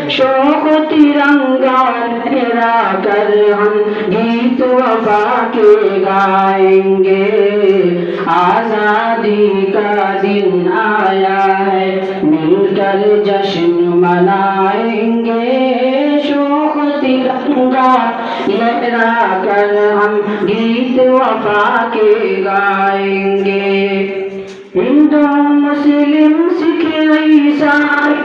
شوق ترنگا لہرا کر ہم گیت وفا کے گائیں گے، آزادی کا دن آیا ہے مل کر جشن منائیں گے، شوق ترنگا لہرا کر ہم گیت وفا کے گائیں گے۔ ہندو مسلم سکھ عیسائی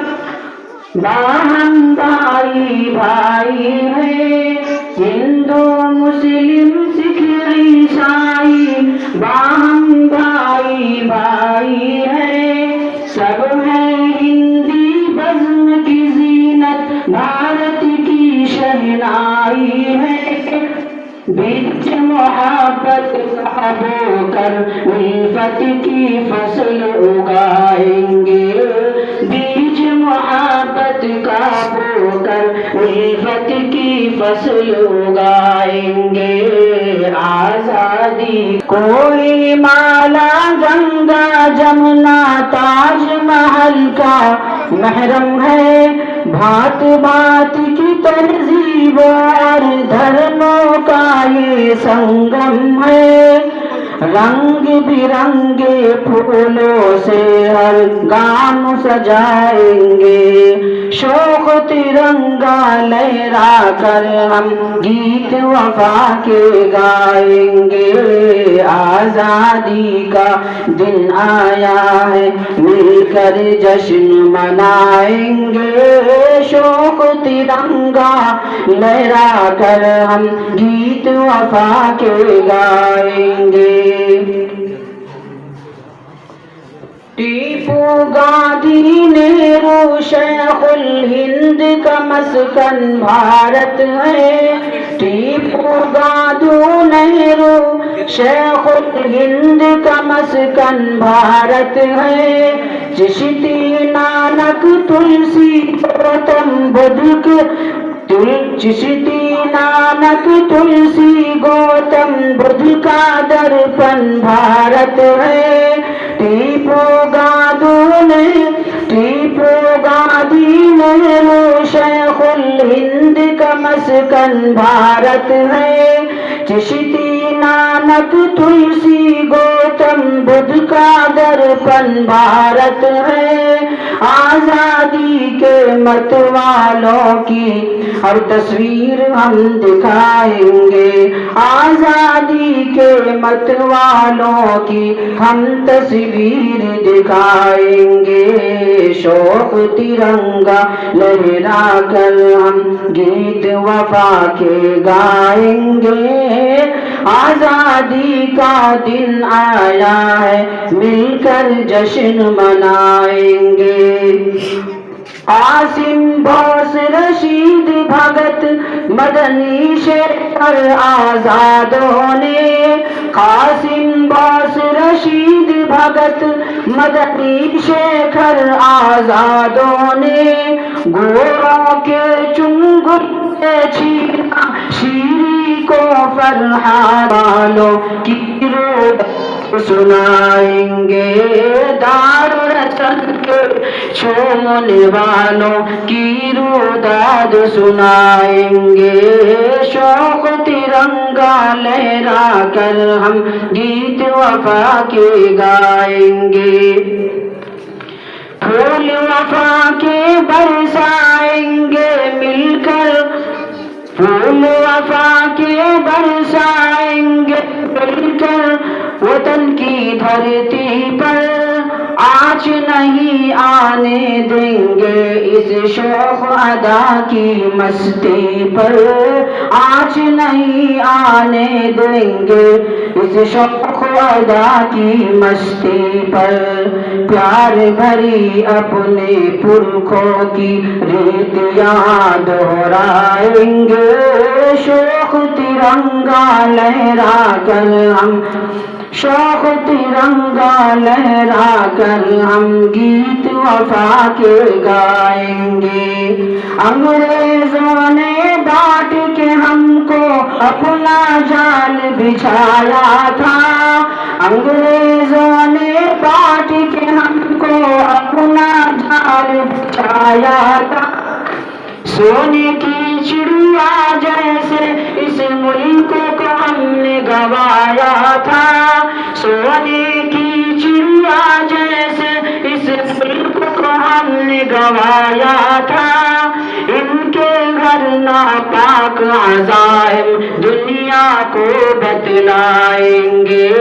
باہم بھائی بھائی ہے، ہندو مسلم سکھ عیسائی باہم بھائی بھائی ہے، سب ہے ہندی بزم کی زینت بھارت کی شہنائی ہے، بیچ محبت کا بو کر الفت کی فصل اگائیں گے، بیچ محبت کا بو کر الفت کی فصل اگائیں گے، آزادی کوئی مالا گنگا جمنا تاج محل کا محرم ہے، بھات بھات کی تہذیب اور دھرموں کا یہ سنگم ہے، رنگ برنگے پھولوں سے ہر گام سجائیں گے، شوق ترنگا لہرا کر ہم گیت وفا کے گائیں گے، آزادی کا دن آیا ہے مل کر جشن منائیں گے، شوق ترنگا لہرا کر ہم گیت وفا کے گائیں گے۔ ٹیپو گاندھی نہرو شیخ الہند کا مسکن بھارت ہے، ٹیپو گاندھی نہرو شیخ الہند کا مسکن بھارت ہے، چشتی نانک تلسی گوتم بدھ چشتی نانک تلسی گوتم بدھ کا درپن بھارت ہے، ٹیپو گاندھی نہرو شیخ الہند کا مسکن بھارت ہے، چشتی نانک تلسی گوتم بدھ کا درپن بھارت ہے، آزادی کے مت والوں کی ہر تصویر ہم دکھائیں گے، آزادی کے مت والوں کی ہم تصویر دکھائیں گے، شوق ترنگا لہرا کر ہم گیت وفا کے گائیں گے، آزادی کا دن آیا ہے مل کر جشن منائیں گے، قاسم بوس رشید بھگت مدنی شیخر آزادوں نے، قاسم بوس رشید بھگت مدنی شیخر آزادوں نے، گوروں کے چنگل سے چھینا شیری کو فرحان والوں کی رو سنائیں گے، دار رسن کے چھونے والوں کی روداد سنائیں گے، شوق ترنگا لہرا کر ہم گیت وفا کے گائیں گے، پھول وفا کے برسائیں گے مل کر، پھول وفا کے برسائیں گے مل کر، وطن کی دھرتی پر آج نہیں آنے دیں گے، اس شوق ادا کی مستی پر آج نہیں آنے دیں گے، اس شوق ادا کی مستی پر، پیار بھری اپنے پرکھوں کی ریت یہاں دہرائیں گے، شوق ترنگا لہرا کر ہم شوق ترنگا لہرا کر ہم گیت وفا کے گائیں گے، انگریزوں نے ڈانٹ کے ہم کو اپنا جال بچھایا تھا، انگریزوں نے ڈانٹ کے ہم کو اپنا جال بچھایا تھا، سونے کی چڑیا جیسے اس ملک کو ہم نے گوایا تھا، سونے کی چڑیا جیسے اس ملک کو ہم نے گوایا تھا۔ ان کے گھر ناپاک عزائم دنیا کو بتلائیں گے،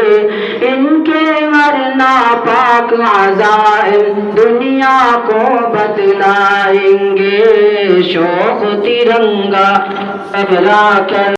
ان کے گھر ناپاک عزائم دنیا کو بتلائیں گے۔ شوق ترنگا پھیلا کر